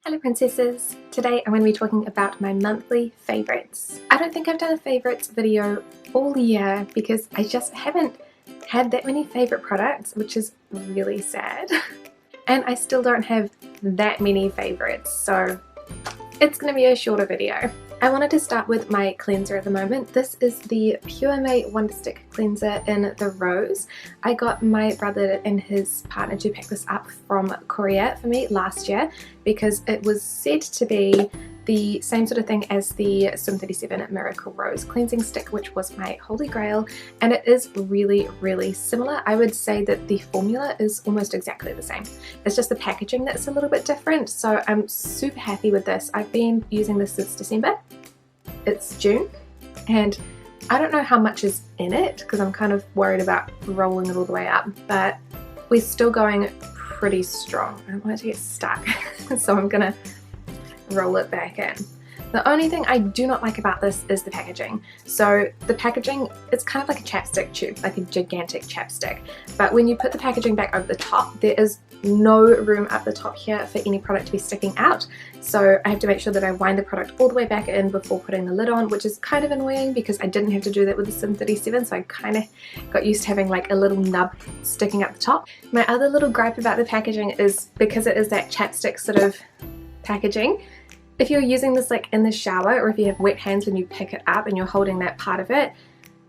Hello princesses! Today I'm going to be talking about my monthly favourites. I don't think I've done a favourites video all year because I just haven't had that many favourite products, which is really sad. And I still don't have that many favourites, so it's going to be a shorter video. I wanted to start with my cleanser at the moment. This is the Pure May Wonder Stick Cleanser in the Rose. I got my brother and his partner to pick this up from Korea for me last year because it was said to be the same sort of thing as the Swim 37 Miracle Rose cleansing stick, which was my holy grail, and it is really similar. I would say that the formula is almost exactly the same. It's just the packaging that's a little bit different, so I'm super happy with this. I've been using this since December. It's June, and I don't know how much is in it because I'm kind of worried about rolling it all the way up, but we're still going pretty strong. I don't want it to get stuck, so I'm gonna roll it back in. The only thing I do not like about this is the packaging. So the packaging, it's kind of like a chapstick tube, like a gigantic chapstick. But when you put the packaging back over the top, there is no room up the top here for any product to be sticking out. So I have to make sure that I wind the product all the way back in before putting the lid on, which is kind of annoying because I didn't have to do that with the Swim 37, so I kind of got used to having like a little nub sticking up the top. My other little gripe about the packaging is because it is that chapstick sort of packaging. If you're using this like in the shower, or if you have wet hands when you pick it up and you're holding that part of it,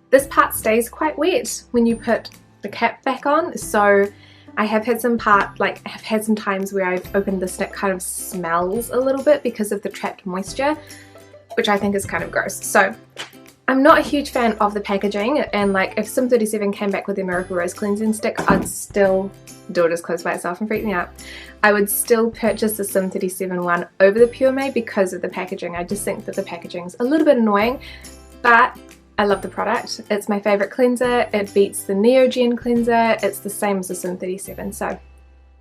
this part stays quite wet when you put the cap back on. So I have had some times where I've opened this and it kind of smells a little bit because of the trapped moisture, which I think is kind of gross. So I'm not a huge fan of the packaging, and like if Swim 37 came back with the Miracle Rose cleansing stick, I'd still do it as close by itself and freak me out. I would still purchase the Swim 37 one over the Pure May because of the packaging. I just think that the packaging's a little bit annoying, but I love the product. It's my favourite cleanser. It beats the Neogen cleanser. It's the same as the Swim 37, so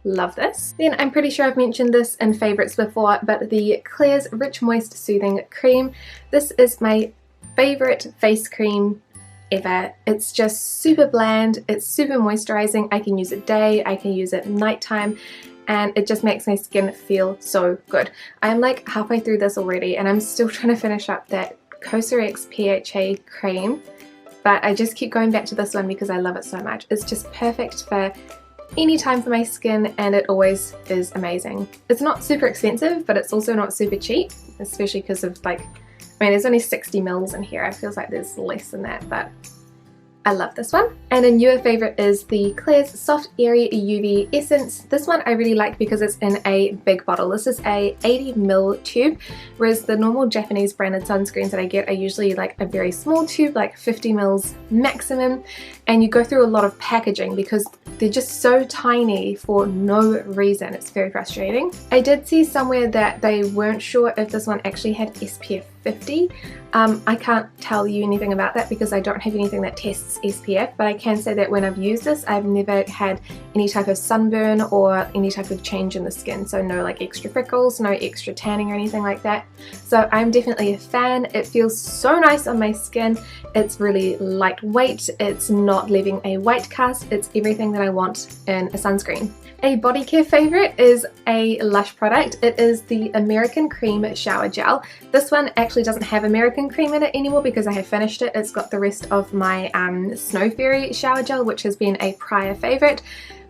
love this. Then I'm pretty sure I've mentioned this in favourites before, but the Klairs Rich Moist Soothing Cream. This is my favourite face cream ever. It's just super bland, it's super moisturizing. I can use it day, I can use it nighttime, and it just makes my skin feel so good. I'm like halfway through this already and I'm still trying to finish up that Cosrx PHA cream, but I just keep going back to this one because I love it so much. It's just perfect for any time for my skin, and it always is amazing. It's not super expensive, but it's also not super cheap, especially because of like, I mean, there's only 60 mils in here. It feels like there's less than that, but I love this one. And a newer favourite is the Klairs Soft Airy UV Essence. This one I really like because it's in a big bottle. This is a 80 ml tube, whereas the normal Japanese branded sunscreens that I get are usually like a very small tube, like 50 mils maximum, and you go through a lot of packaging because they're just so tiny for no reason. It's very frustrating. I did see somewhere that they weren't sure if this one actually had SPF 50. I can't tell you anything about that because I don't have anything that tests SPF, but I can say that when I've used this, I've never had any type of sunburn or any type of change in the skin. So no like extra freckles, no extra tanning or anything like that. So I'm definitely a fan. It feels so nice on my skin. It's really lightweight. It's not leaving a white cast. It's everything that I want in a sunscreen. A body care favourite is a Lush product. It is the American Cream Shower Gel. This one actually doesn't have American Cream in it anymore because I have finished it. It's got the rest of my Snow Fairy Shower Gel, which has been a prior favourite.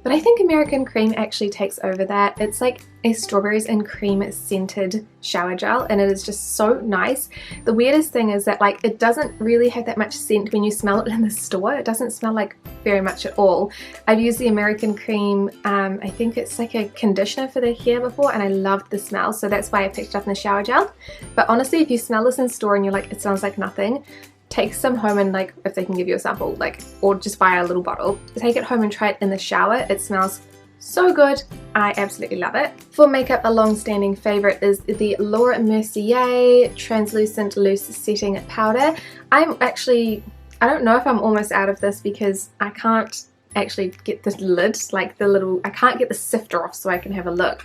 But I think American Cream actually takes over that. It's like a strawberries and cream scented shower gel, and it is just so nice. The weirdest thing is that like it doesn't really have that much scent when you smell it in the store. It doesn't smell like very much at all. I've used the American Cream, I think it's like a conditioner for the hair before, and I loved the smell, so that's why I picked it up in the shower gel. But honestly, if you smell this in store and you're like, it smells like nothing, take some home and like, if they can give you a sample, like, or just buy a little bottle. Take it home and try it in the shower. It smells so good. I absolutely love it. For makeup, a long-standing favourite is the Laura Mercier Translucent Loose Setting Powder. I don't know if I'm almost out of this because I can't actually get the lid, like I can't get the sifter off so I can have a look.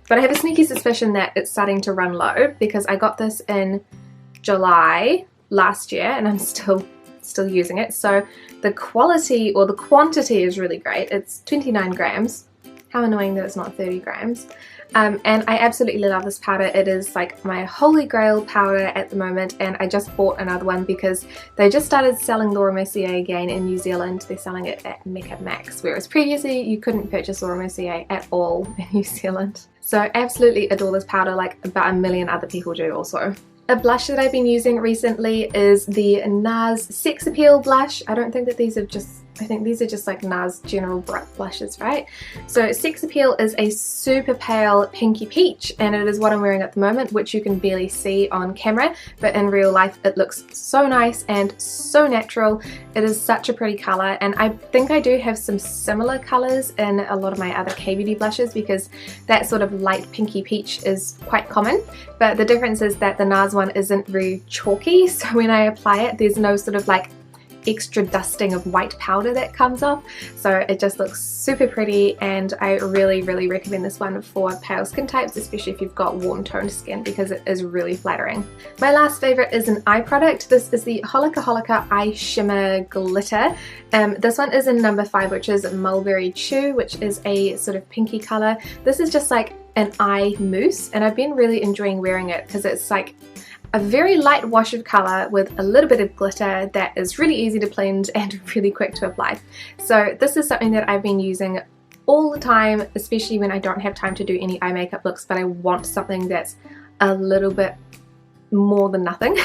But I have a sneaky suspicion that it's starting to run low because I got this in July last year and I'm still using it. So the quality or the quantity is really great. It's 29 grams. How annoying that it's not 30 grams. And I absolutely love this powder. It is like my holy grail powder at the moment, and I just bought another one because they just started selling Laura Mercier again in New Zealand. They're selling it at Mecca Max, whereas previously you couldn't purchase Laura Mercier at all in New Zealand. So I absolutely adore this powder, like about a million other people do also. A blush that I've been using recently is the NARS Sex Appeal blush. I don't think that these are just, I think these are just like NARS General Bright blushes, right? So Sex Appeal is a super pale pinky peach, and it is what I'm wearing at the moment, which you can barely see on camera, but in real life it looks so nice and so natural. It is such a pretty colour, and I think I do have some similar colours in a lot of my other K Beauty blushes because that sort of light pinky peach is quite common, but the difference is that the NARS one isn't very chalky, so when I apply it there's no sort of like extra dusting of white powder that comes off, so it just looks super pretty, and I really recommend this one for pale skin types, especially if you've got warm toned skin, because it is really flattering. My last favourite is an eye product. This is the Holika Holika Eye Shimmer Glitter. This one is in number 5, which is Mulberry Chew, which is a sort of pinky colour. This is just like an eye mousse, and I've been really enjoying wearing it because it's like a very light wash of colour with a little bit of glitter that is really easy to blend and really quick to apply. So this is something that I've been using all the time, especially when I don't have time to do any eye makeup looks, but I want something that's a little bit more than nothing.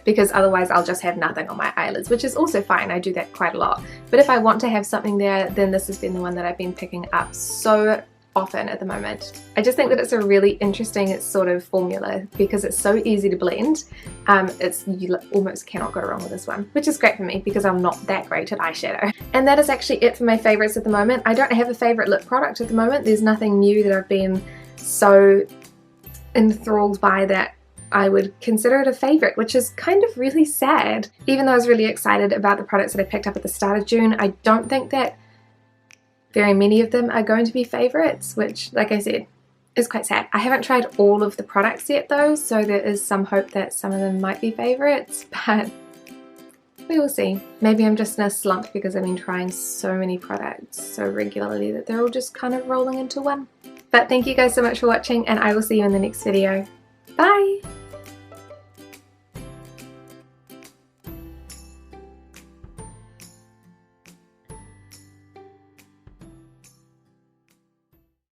Because otherwise I'll just have nothing on my eyelids, which is also fine. I do that quite a lot. But if I want to have something there, then this has been the one that I've been picking up so often at the moment. I just think that it's a really interesting sort of formula because it's so easy to blend. You almost cannot go wrong with this one, which is great for me because I'm not that great at eyeshadow. And that is actually it for my favourites at the moment. I don't have a favourite lip product at the moment. There's nothing new that I've been so enthralled by that I would consider it a favourite, which is kind of really sad. Even though I was really excited about the products that I picked up at the start of June, I don't think that very many of them are going to be favourites, which, like I said, is quite sad. I haven't tried all of the products yet though, so there is some hope that some of them might be favourites, but we will see. Maybe I'm just in a slump because I've been trying so many products so regularly that they're all just kind of rolling into one. But thank you guys so much for watching, and I will see you in the next video. Bye!